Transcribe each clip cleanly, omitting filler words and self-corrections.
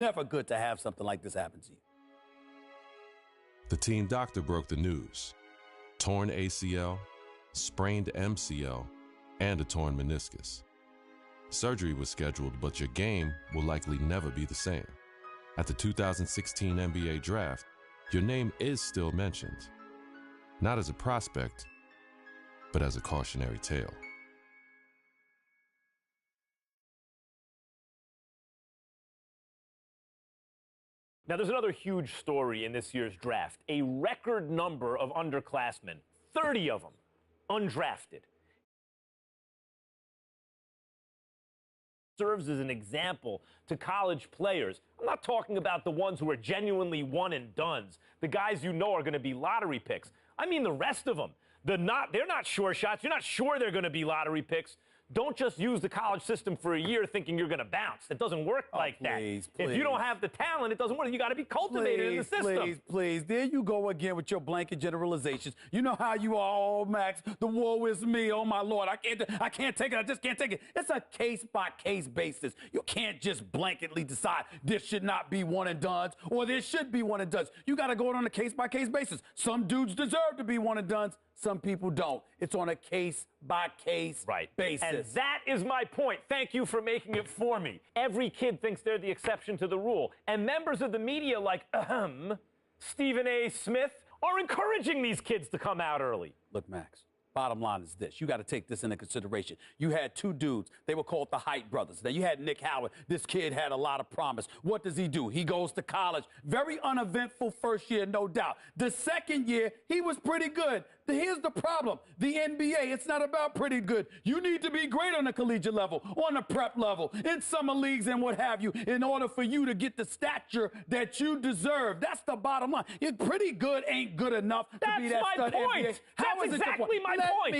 Never good to have something like this happen to you. The team doctor broke the news. Torn ACL, sprained MCL, and a torn meniscus. Surgery was scheduled, but your game will likely never be the same. At the 2016 NBA Draft, your name is still mentioned. Not as a prospect, but as a cautionary tale. Now, there's another huge story in this year's draft. A record number of underclassmen, 30 of them, undrafted. Serves as an example to college players. I'm not talking about the ones who are genuinely one and dones, the guys you know are going to be lottery picks. I mean the rest of them. They're not sure shots. You're not sure they're going to be lottery picks. Don't just use the college system for a year thinking you're going to bounce. It doesn't work like that. If you don't have the talent, it doesn't work. You got to be cultivated in the system. Please. There you go again with your blanket generalizations. You know how you are, oh, Max. The woe is me. Oh, my Lord. I can't take it. I just can't take it. It's a case-by-case basis. You can't just blanketly decide this should not be one and dones or this should be one and dones. You got to go on a case-by-case basis. Some dudes deserve to be one and dones. Some people don't. It's on a case-by-case basis. And that is my point. Thank you for making it for me. Every kid thinks they're the exception to the rule. And members of the media like, Stephen A. Smith, are encouraging these kids to come out early. Look, Max, bottom line is this. You got to take this into consideration. You had two dudes. They were called the Height brothers. Now, you had Nick Howard. This kid had a lot of promise. What does he do? He goes to college. Very uneventful first year, no doubt. The second year, he was pretty good. Here's the problem. The NBA, it's not about pretty good. You need to be great on the collegiate level, on the prep level, in summer leagues and what have you, in order for you to get the stature that you deserve. That's the bottom line. Pretty good ain't good enough to be that stud NBA. That's exactly my point.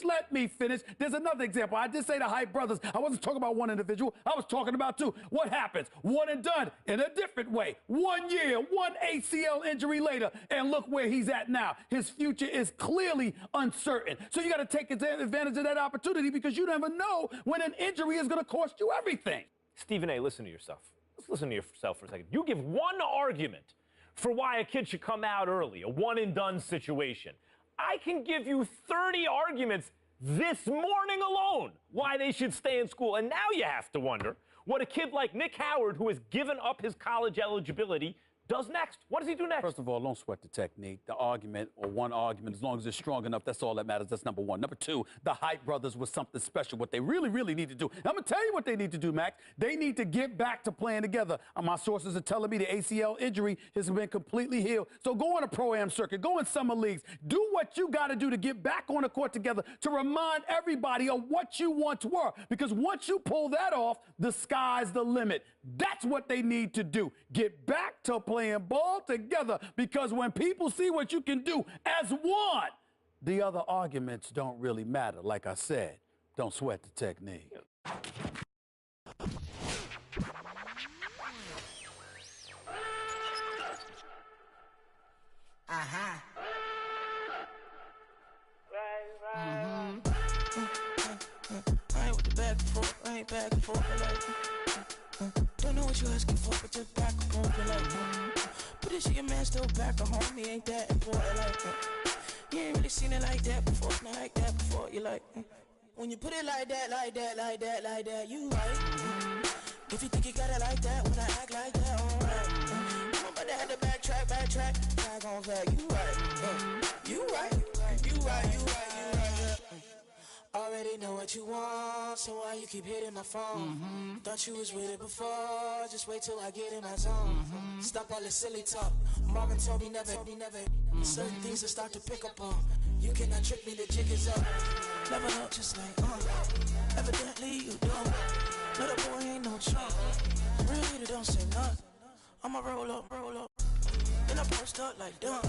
Let me finish. There's another example. I did say the Height brothers. I wasn't talking about one individual. I was talking about two. What happens? One and done in a different way. 1 year, one ACL injury later, and look where he's at now. His future is clearly uncertain. So you got to take advantage of that opportunity because you never know when an injury is going to cost you everything. Stephen A., listen to yourself. Let's listen to yourself for a second. You give one argument for why a kid should come out early, a one-and-done situation. I can give you 30 arguments this morning alone why they should stay in school. And now you have to wonder what a kid like Nick Howard, who has given up his college eligibility, does next. What does he do next? First of all, don't sweat the technique. The argument, or one argument, as long as it's strong enough, that's all that matters. That's number one. Number two, the Height brothers was something special. What they really, really need to do. I'm going to tell you what they need to do, Max. They need to get back to playing together. My sources are telling me the ACL injury has been completely healed. So go on a pro-am circuit. Go in summer leagues. Do what you got to do to get back on the court together to remind everybody of what you once were. Because once you pull that off, the sky's the limit. That's what they need to do. Get back to playing ball together, because when people see what you can do as one, the other arguments don't really matter. Like I said, don't sweat the technique. I ain't with the back and forth, I ain't back and forth. Don't know what you asking for, but just back and forth. But this your man still back at home, he ain't that important. You ain't really seen it like that before, not like that before. You like, when you put it like that, you right. If you think you got it like that, when I act like that, alright. I'm about to have to backtrack, back on fact. You right. Already know what you want, so why you keep hitting my phone? Thought you was with it before, just wait till I get in my zone. Stop all this silly talk, Marvin told me never. Certain things I start to pick up on. You cannot trick me, the jig is up. Level up just like, evidently you don't. Little boy ain't no chump, real leader don't say nothing. I'ma roll up, then I post up like dumb.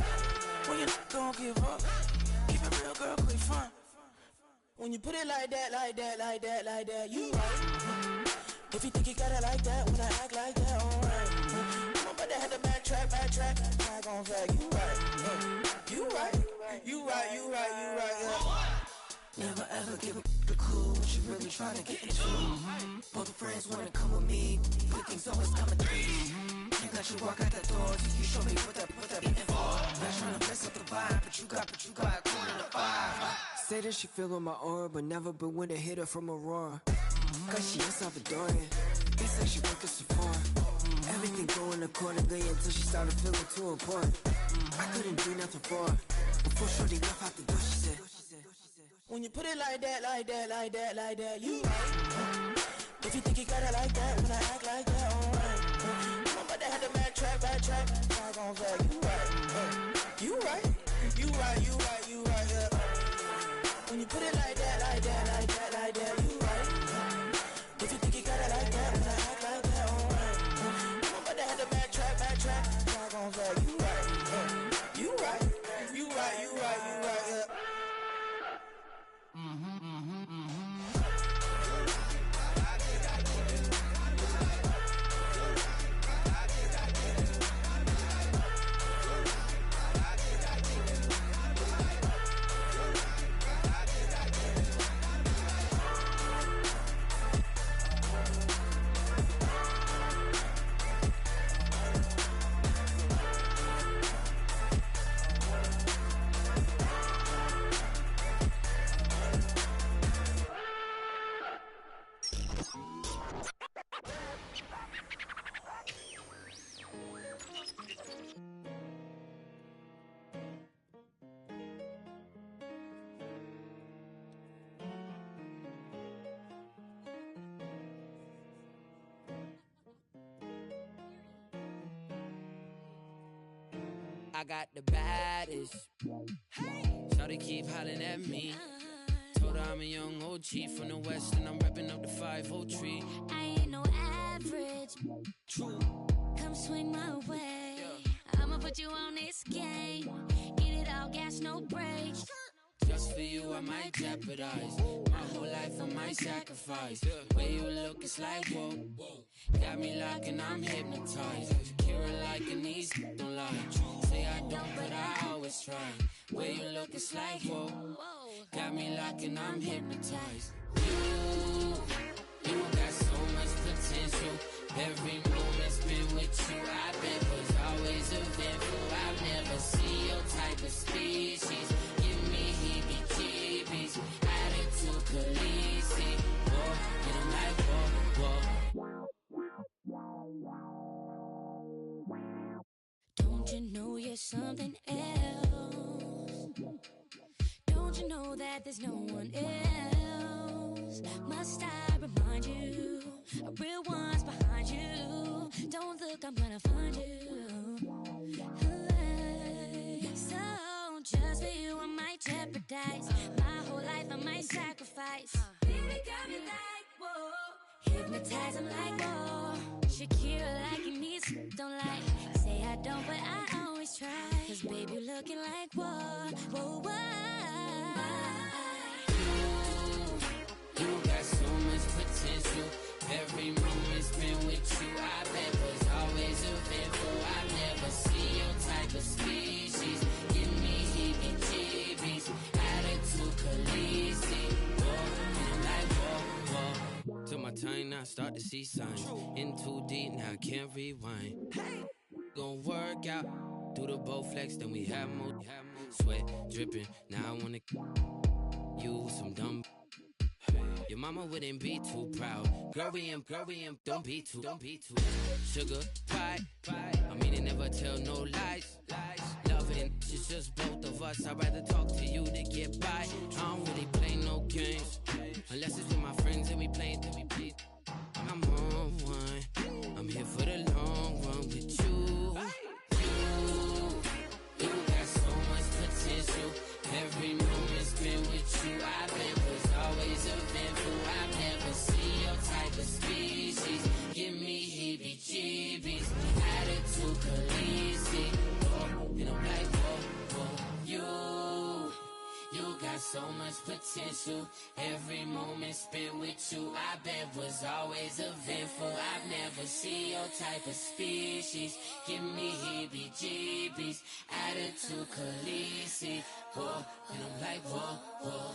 When you not gon' give up, keep it real girl, quick fun. When you put it like that, you right. If you think you got it like that, when I act like that, alright. I'm about to have to backtrack, back on fact. You right. Yeah. ever give a clue what you really trying to get into. Both the friends wanna come with me, good things always coming through. Can't let you walk out the door till you show me what that info. Not trying to mess up the vibe, but you got a corner to five. Say that she feeling my aura, but never been when to hit her from Aurora. Cause she is Salvadorian, they say she worked at Sephora. Everything going accordingly until she started feeling too important. I couldn't do nothing for her. Before shorty left out the door, she said, when you put it like that, you right. If you think you got it like that, when I act like that, alright. I'm about to have the backtrack, I gon' say, you right, yeah. When you put it like that, you right. If you think you got it like that, when I act like that, alright. I'm about to have the backtrack, I gon' say, you right, yeah. I got the baddest. Shawty keep hollering at me. Told her I'm a young OG from the west and I'm repping up the 503. I ain't no average. True. Come swing my way. I'ma put you on this game. Get it all, gas, no brakes. Just for you I might jeopardize my whole life I might sacrifice. Way you look it's like whoa. Got me locked and I'm hypnotized. Kira like a niece, don't lie. Say I don't but I always try. Way you look it's like whoa. Got me locked and I'm hypnotized. You got so much potential. Every moment spent with you I bet was always eventful. I've never seen your type of species. Give me heebie-jeebies. Attitude Khaleesi. Whoa, and I'm like whoa. Don't you know you're something else? Don't you know that there's no one else? Must I remind you, a real one's behind you. Don't look, I'm gonna find you. So just for you I might jeopardize my whole life I might sacrifice. Baby got me like whoa. Hypnotize, I'm like whoa. Shakira like you need some, don't like. Say I don't but I always try. Cause baby you looking like whoa. You got so much potential. Every moment spent with you I bet was always eventful. I've never seen your type of species. Give me heebie-jeebies. Attitude Khaleesi. Whoa, and I'm like whoa. Took my time now, start to see signs. In too deep now, can't rewind. Gon' work out. Do the bow flex, then we have more. Sweat dripping, now I wanna use some dumb. Your mama wouldn't be too proud. Girl, we am, don't be too. Sugar pie. I mean, it never tell no lies. Loving, it's just both of us. I'd rather talk to you to get by. I don't really play no games. Unless it's with my friends and we play. I'm on one. I'm here for the long run with you. You got so much potential. Every moment spent with you, I bet was always eventful. I've never seen your type of species. Give me heebie-jeebies. Attitude Khaleesi. Oh, and I'm like, whoa. You got so much potential. Every moment spent with you, I bet was always eventful. I've never seen your type of species. Give me heebie-jeebies. Attitude Khaleesi. Whoa, and I'm like, whoa.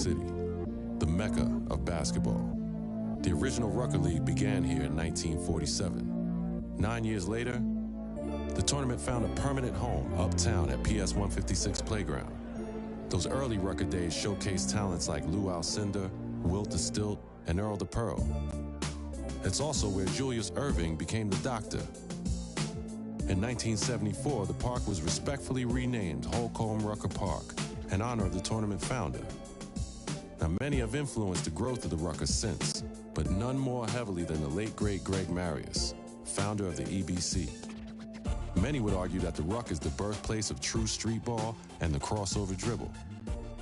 City, the mecca of basketball. The original Rucker League began here in 1947. 9 years later, the tournament found a permanent home uptown at PS 156 Playground. Those early Rucker days showcased talents like Lou Alcindor, Wilt the Stilt, and Earl the Pearl. It's also where Julius Erving became the Doctor. In 1974, the park was respectfully renamed Holcomb Rucker Park in honor of the tournament founder. Now, many have influenced the growth of the Rucker since, but none more heavily than the late great Greg Marius, founder of the EBC. Many would argue that the Ruck is the birthplace of true street ball and the crossover dribble.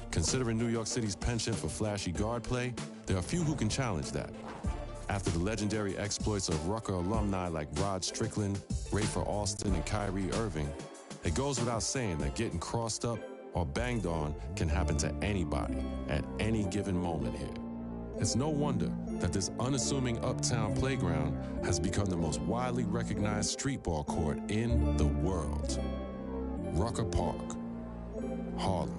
Considering New York City's penchant for flashy guard play, there are few who can challenge that. After the legendary exploits of Rucker alumni like Rod Strickland, Rafer Alston, and Kyrie Irving, it goes without saying that getting crossed up or banged on can happen to anybody at any given moment here. It's no wonder that this unassuming uptown playground has become the most widely recognized street ball court in the world. Rucker Park, Harlem.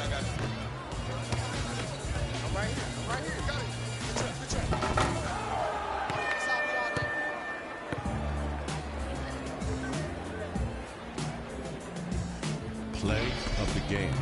I got it. I'm right here. I'm right here. Got it. Good check. Good check. That's how we all do. Play of the game.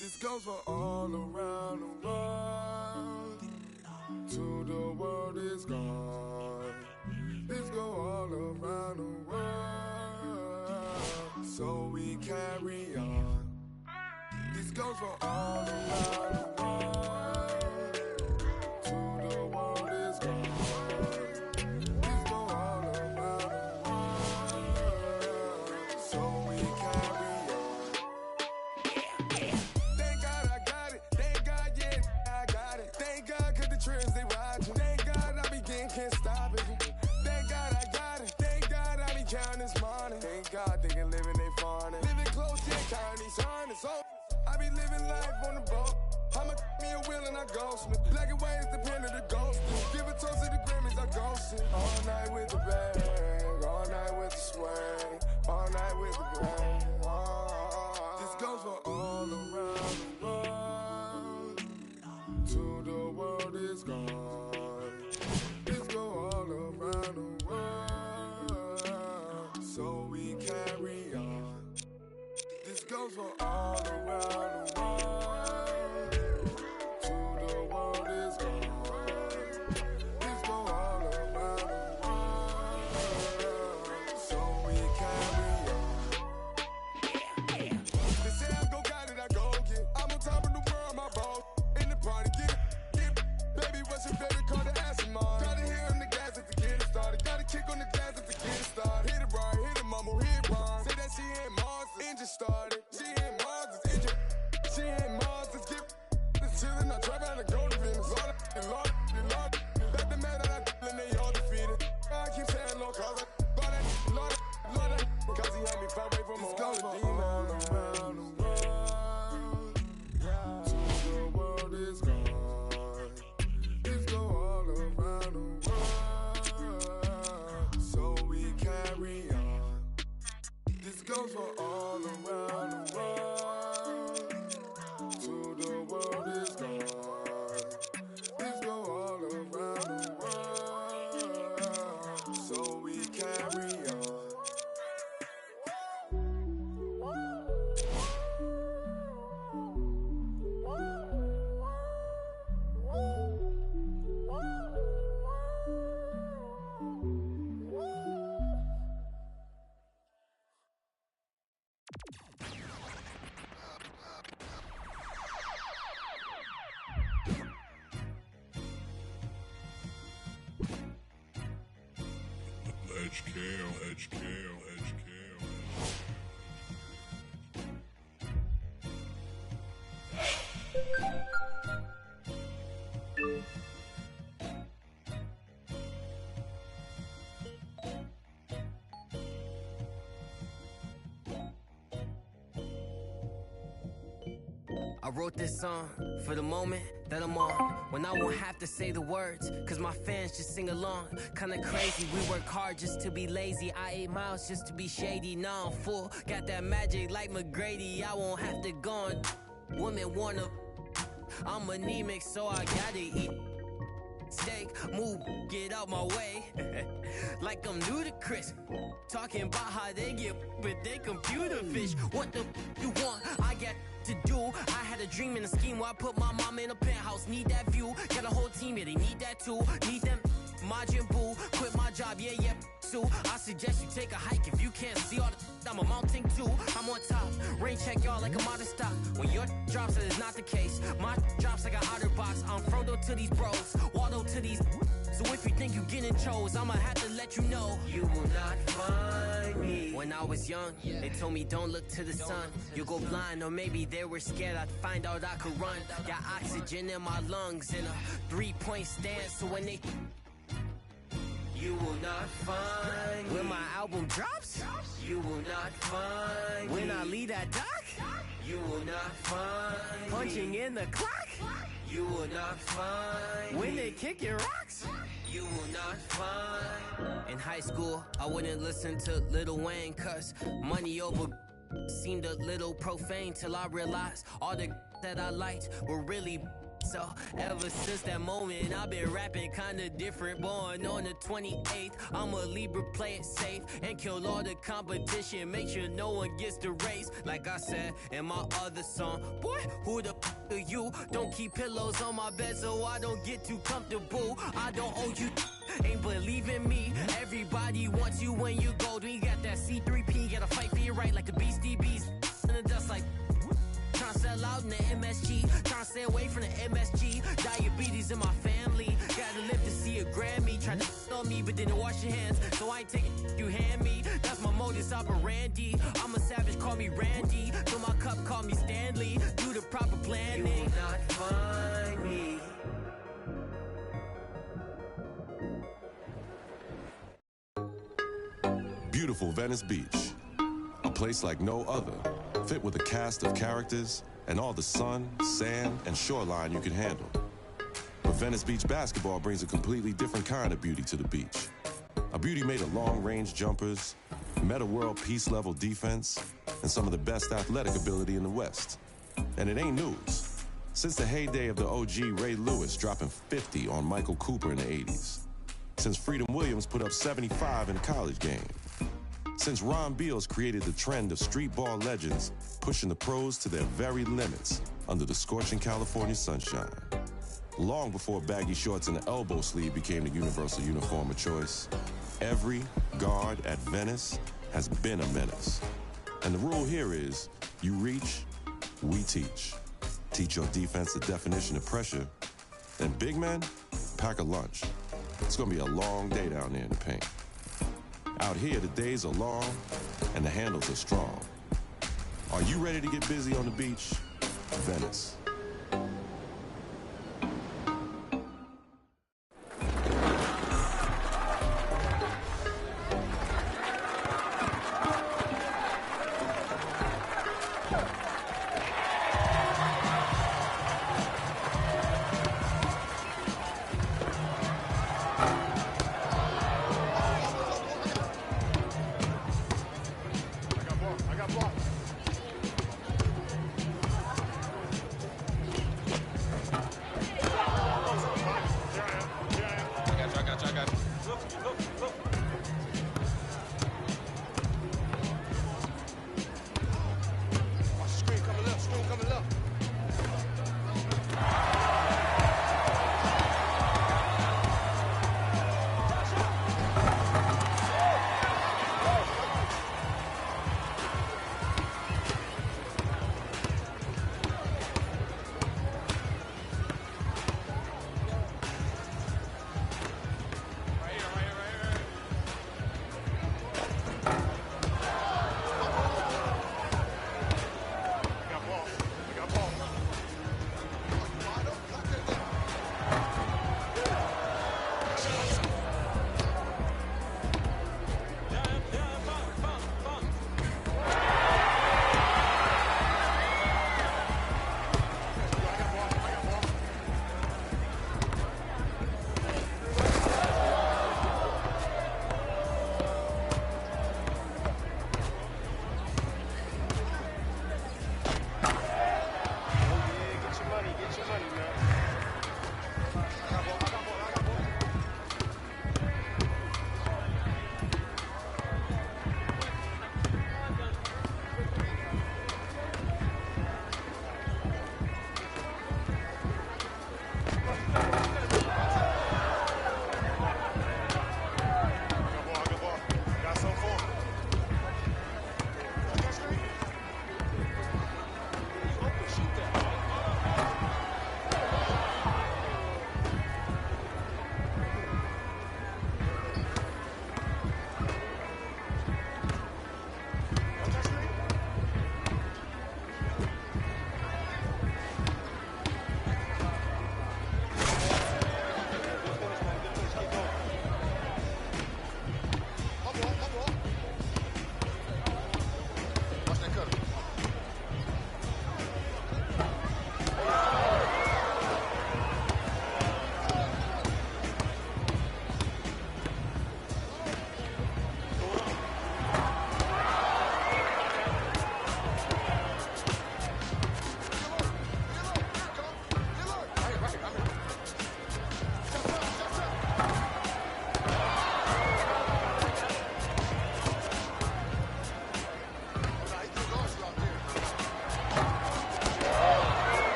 This goes for all around the world. To the world is gone. This go all around the world. So we carry on. This goes for all around the world. To the world is gone. This go all around the world. So we carry on. Thank God I got it. Thank God, yeah, I got it. Thank God, cause the trends they watching. Thank God I begin, can't stop it. Thank God I got it. Thank God I be counting this money. Thank God they can live in they farming. Living close, yeah, counting these hundreds. So I be living life on the boat. I'ma me a wheel and I ghost me. Black and white is the pen of the ghost. Give a toast to the Grammys, I ghost it. All night with the bag, all night with the swag, all night with the bag. This goes for all around the world. To the world is gone. This go all around the world. So we carry on. This goes for all around the world. To the world is gone. This go all around the world. So we carry on. They say I go got it, I go get. I'm on top of the world, my boss. In the party, get it. Baby, what's your favorite car to ask him on? Gotta hit on the gas if to get it started. Gotta kick on the gas if to get it started. Hit it right, hit it mumble, hit it wrong. Say that she ain't Mars, engine started. She ain't Mars, engine. She ain't Mars, let's get this chillin'. I trap out the golden business. Lord, and Lord, and Lord. Let the man that I and they all defeated. I keep saying Lord, cause I Lord, cause he had me far away from a wall of demons. Around the world, to the world is gone. This go all around the world. So we carry on. This goes for all around the world. To the world is gone. This go all around the world. So we carry on. Edge Kale. I wrote this song for the moment that I'm on, when I won't have to say the words, cause my fans just sing along. Kinda crazy, we work hard just to be lazy. I 8 miles just to be shady, now I'm full. Got that magic like McGrady, I won't have to go on. Women wanna, I'm anemic so I gotta eat steak, move, get out my way. Like I'm ludicrous, talking about how they get with their computer fish. What the you want? I got to do. I had a dream and a scheme where I put my mom in a penthouse. Need that view, got a whole team, yeah, they need that too. Need them Majin Buu, quit my job, yeah, too. I suggest you take a hike if you can't see all the I'm amounting to. I'm on top, rain check y'all like I'm out of stock. When your drops, that is not the case. My drops like an outer box. I'm Frodo to these bros, Waldo to these. So if you think you getting chose, I'ma have to let you know you will not find me. When I was young, they told me don't look to the sun. You'll go blind, or maybe they were scared I'd find out I could run. Got oxygen in my lungs in a 3-point stance. So when they you will not find when my album drops. You will not find when I leave that dock. You will not find punching in the clock. You will not find when they kicking rocks. You will not find. In high school, I wouldn't listen to Lil Wayne, cause money over seemed a little profane, till I realized all the that I liked were really. So ever since that moment, I've been rapping kinda different. Born on the 28th, I'm a Libra, play it safe and kill all the competition. Make sure no one gets the race. Like I said in my other song, boy, who the f are you? Don't keep pillows on my bed so I don't get too comfortable. I don't owe you, ain't believe in me. Everybody wants you when you gold. When you got that C3P, gotta fight for your right like the Beastie Bees. In the dust like tryna sell out in the MSG, tryna stay away from the MSG. Diabetes in my family, gotta live to see a Grammy. Tried to on me, but didn't wash your hands, so I ain't taking you hand me. That's my modus operandi. I'm a savage, call me Randy. Fill my cup, call me Stanley. Do the proper planning. You will not find me. Beautiful Venice Beach. A place like no other, fit with a cast of characters and all the sun, sand, and shoreline you can handle. But Venice Beach basketball brings a completely different kind of beauty to the beach. A beauty made of long-range jumpers, meta-world peace-level defense, and some of the best athletic ability in the West. And it ain't news. Since the heyday of the OG Ray Lewis dropping 50 on Michael Cooper in the 80s. Since Freedom Williams put up 75 in a college game. Since Ron Beals created the trend of street ball legends pushing the pros to their very limits under the scorching California sunshine. Long before baggy shorts and the elbow sleeve became the universal uniform of choice, every guard at Venice has been a menace. And the rule here is, you reach, we teach. Teach your defense the definition of pressure, and big men, pack a lunch. It's gonna be a long day down there in the paint. Out here, the days are long, and the handles are strong. Are you ready to get busy on the beach? Venice.